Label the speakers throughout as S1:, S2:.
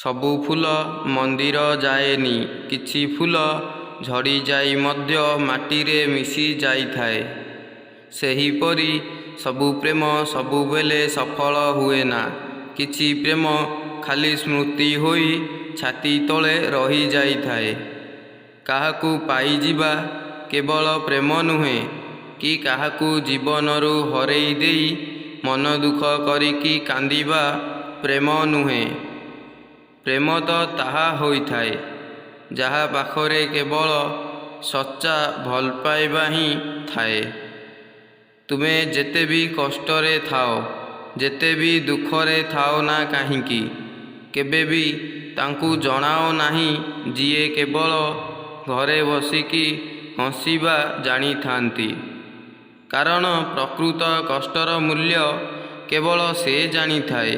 S1: ସବୁ ଫୁଲ ମନ୍ଦିର ଯାଏନି, କିଛି ଫୁଲ ଝଡ଼ିଯାଇ ମଧ୍ୟ ମାଟିରେ ମିଶି ଯାଇଥାଏ। ସେହିପରି ସବୁ ପ୍ରେମ ସବୁବେଳେ ସଫଳ ହୁଏନା। କିଛି ପ୍ରେମ ଖାଲି ସ୍ମୃତି ହୋଇ ଛାତି ତଳେ ରହିଯାଇଥାଏ। କାହାକୁ ପାଇଯିବା କେବଳ ପ୍ରେମ ନୁହେଁ, କି କାହାକୁ ଜୀବନରୁ ହରେଇ ଦେଇ ମନ ଦୁଃଖ କରିକି କାନ୍ଦିବା ପ୍ରେମ ନୁହେଁ। ପ୍ରେମ ତ ତାହା ହୋଇଥାଏ, ଯାହା ପାଖରେ କେବଳ ସଚ୍ଚା ଭଲପାଇବା ହିଁ ଥାଏ। ତୁମେ ଯେତେ ବି କଷ୍ଟରେ ଥାଅ, ଯେତେ ବି ଦୁଃଖରେ ଥାଅ ନା କାହିଁକି, କେବେ ବି ତାଙ୍କୁ ଜଣାଅ ନାହିଁ ଯିଏ କେବଳ ଘରେ ବସିକି ହସିବା ଜାଣିଥାନ୍ତି। କାରଣ ପ୍ରକୃତ କଷ୍ଟର ମୂଲ୍ୟ କେବଳ ସେ ଜାଣିଥାଏ,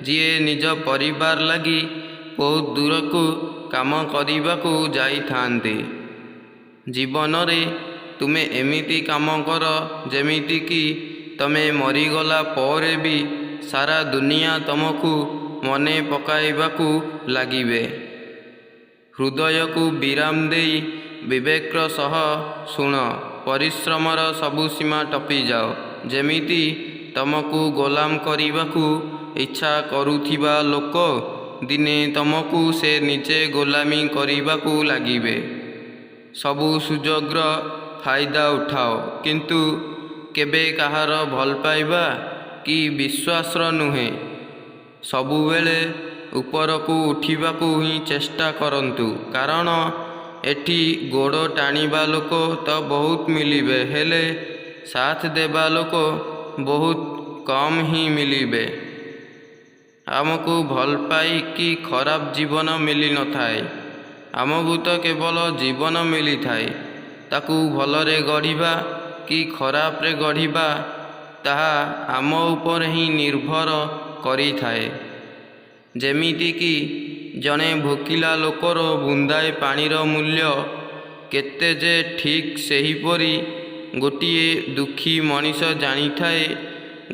S1: ଯିଏ ନିଜ ପରିବାର ଲାଗି ବହୁତ ଦୂରକୁ କାମ କରିବାକୁ ଯାଇଥାନ୍ତି। ଜୀବନରେ ତୁମେ ଏମିତି କାମ କର ଯେମିତିକି ତମେ ମରିଗଲା ପରେ ବି ସାରା ଦୁନିଆ ତମକୁ ମନେ ପକାଇବାକୁ ଲାଗିବେ। ହୃଦୟକୁ ବିରାମ ଦେଇ ବିବେକର ସହ ଶୁଣ। ପରିଶ୍ରମର ସବୁ ସୀମା ଟପିଯାଅ। ଯେମିତି ତମକୁ ଗୋଲାମ କରିବାକୁ ଇଚ୍ଛା କରୁଥିବା ଲୋକ ଦିନେ ତମକୁ ସେ ନିଜେ ଗୋଲାମୀ କରିବାକୁ ଲାଗିବେ। ସବୁ ସୁଯୋଗର ଫାଇଦା ଉଠାଅ, କିନ୍ତୁ କେବେ କାହାର ଭଲପାଇବା କି ବିଶ୍ୱାସର ନୁହେଁ। ସବୁବେଳେ ଉପରକୁ ଉଠିବାକୁ ହିଁ ଚେଷ୍ଟା କରନ୍ତୁ, କାରଣ ଏଠି ଗୋଡ଼ ଟାଣିବା ଲୋକ ତ ବହୁତ ମିଳିବେ, ହେଲେ ସାଥ ଦେବା ଲୋକ ବହୁତ କମ୍ ହିଁ ମିଳିବେ। ଆମକୁ ଭଲ ପାଇ କି ଖରାପ ଜୀବନ ମିଳିନଥାଏ, ଆମକୁ ତ କେବଳ ଜୀବନ ମିଳିଥାଏ। ତାକୁ ଭଲରେ ଗଢ଼ିବା କି ଖରାପରେ ଗଢ଼ିବା ତାହା ଆମ ଉପରେ ହିଁ ନିର୍ଭର କରିଥାଏ। ଯେମିତିକି ଜଣେ ଭୋକିଲା ଲୋକର ବୁନ୍ଦାଏ ପାଣିର ମୂଲ୍ୟ କେତେ ଯେ ଠିକ୍ ସେହିପରି ଗୋଟିଏ ଦୁଃଖୀ ମଣିଷ ଜାଣିଥାଏ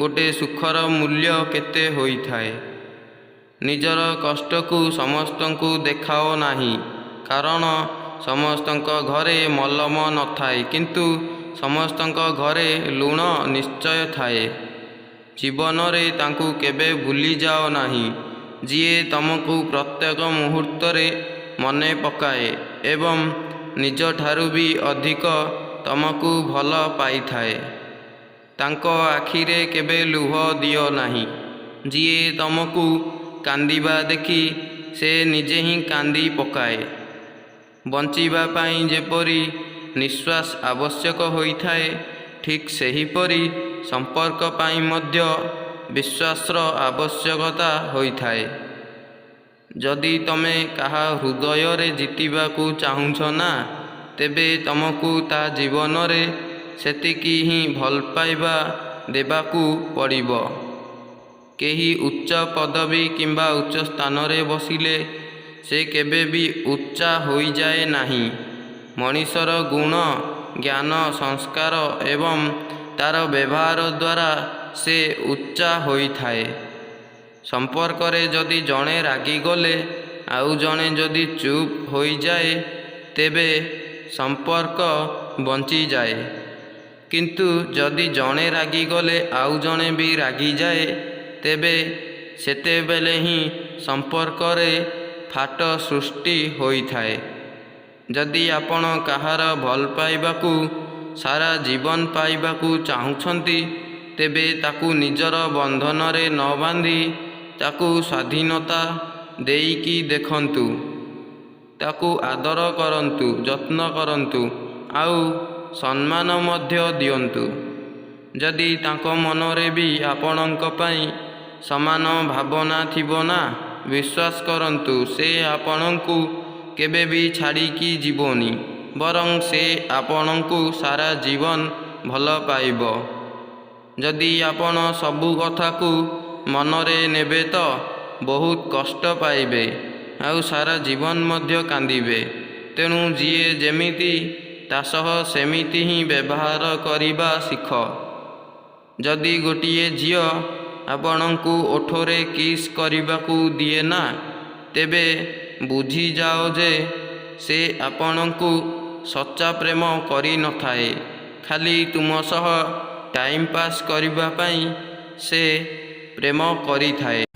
S1: ଗୋଟେ ସୁଖର ମୂଲ୍ୟ କେତେ ହୋଇଥାଏ। ନିଜର କଷ୍ଟକୁ ସମସ୍ତଙ୍କୁ ଦେଖାଅ ନାହିଁ, କାରଣ ସମସ୍ତଙ୍କ ଘରେ ମଲମ ନଥାଏ, କିନ୍ତୁ ସମସ୍ତଙ୍କ ଘରେ ଲୁଣ ନିଶ୍ଚୟ ଥାଏ। ଜୀବନରେ ତାଙ୍କୁ କେବେ ଭୁଲିଯାଅ ନାହିଁ, ଯିଏ ତମକୁ ପ୍ରତ୍ୟେକ ମୁହୂର୍ତ୍ତରେ ମନେ ପକାଏ ଏବଂ ନିଜଠାରୁ ବି ଅଧିକ ତମକୁ ଭଲ ପାଇଥାଏ। ତାଙ୍କ ଆଖିରେ କେବେ ଲୁହ ଦିଅ ନାହିଁ। ଯିଏ ତମକୁ କାନ୍ଦିବା ଦେଖି ସେ ନିଜେ ହିଁ କାନ୍ଦି ପକାଏ। ବଞ୍ଚିବା ପାଇଁ ଯେପରି ନିଶ୍ୱାସ ଆବଶ୍ୟକ ହୋଇଥାଏ, ଠିକ୍ ସେହିପରି ସମ୍ପର୍କ ପାଇଁ ମଧ୍ୟ ବିଶ୍ୱାସର ଆବଶ୍ୟକତା ହୋଇଥାଏ। ଯଦି ତମେ କାହା ହୃଦୟରେ ଜିତିବାକୁ ଚାହୁଁଛ ନା, ତେବେ ତମକୁ ତା ଜୀବନରେ ସେତିକି ହିଁ ଭଲପାଇବା ଦେବାକୁ ପଡ଼ିବ। କେହି ଉଚ୍ଚ ପଦବୀ କିମ୍ବା ଉଚ୍ଚ ସ୍ଥାନରେ ବସିଲେ ସେ କେବେ ବି ଉଚ୍ଚା ହୋଇଯାଏ ନାହିଁ। ମଣିଷର ଗୁଣ, ଜ୍ଞାନ, ସଂସ୍କାର ଏବଂ ତାର ବ୍ୟବହାର ଦ୍ୱାରା ସେ ଉଚ୍ଚା ହୋଇଥାଏ। ସମ୍ପର୍କରେ ଯଦି ଜଣେ ରାଗିଗଲେ ଆଉ ଜଣେ ଯଦି ଚୁପ୍ ହୋଇଯାଏ, ତେବେ ସମ୍ପର୍କ ବଞ୍ଚିଯାଏ। କିନ୍ତୁ ଯଦି ଜଣେ ରାଗିଗଲେ ଆଉ ଜଣେ ବି ରାଗିଯାଏ, ତେବେ ସେତେବେଳେ ହିଁ ସମ୍ପର୍କରେ ଫାଟ ସୃଷ୍ଟି ହୋଇଥାଏ। ଯଦି ଆପଣ କାହାର ଭଲ ପାଇବାକୁ ସାରା ଜୀବନ ପାଇବାକୁ ଚାହୁଁଛନ୍ତି, ତେବେ ତାକୁ ନିଜର ବନ୍ଧନରେ ନ ବାନ୍ଧି ତାକୁ ସ୍ୱାଧୀନତା ଦେଇକି ଦେଖନ୍ତୁ। ତାକୁ ଆଦର କରନ୍ତୁ, ଯତ୍ନ କରନ୍ତୁ ଆଉ ସମ୍ମାନ ମଧ୍ୟ ଦିଅନ୍ତୁ। ଯଦି ତାଙ୍କ ମନରେ ବି ଆପଣଙ୍କ ପାଇଁ ସମାନ ଭାବନା ଥିବ ନା, ବିଶ୍ୱାସ କରନ୍ତୁ ସେ ଆପଣଙ୍କୁ କେବେ ବି ଛାଡ଼ିକି ଯିବନି, ବରଂ ସେ ଆପଣଙ୍କୁ ସାରା ଜୀବନ ଭଲ ପାଇବ। ଯଦି ଆପଣ ସବୁ କଥାକୁ ମନରେ ନେବେ ତ ବହୁତ କଷ୍ଟ ପାଇବେ ଆଉ ସାରା ଜୀବନ ମଧ୍ୟ କାନ୍ଦିବେ। ତେଣୁ ଯିଏ ଯେମିତି ତା ସହ ସେମିତି ହିଁ ବ୍ୟବହାର କରିବା ଶିଖ। ଯଦି ଗୋଟିଏ ଝିଅ ଆପଣଙ୍କୁ ଓଠରେ କିସ୍ କରିବାକୁ ଦିଏ ନା, ତେବେ ବୁଝିଯାଅ ଯେ ସେ ଆପଣଙ୍କୁ ସଚ୍ଚା ପ୍ରେମ କରିନଥାଏ, ଖାଲି ତୁମ ସହ ଟାଇମ୍ ପାସ୍ କରିବା ପାଇଁ ସେ ପ୍ରେମ କରିଥାଏ।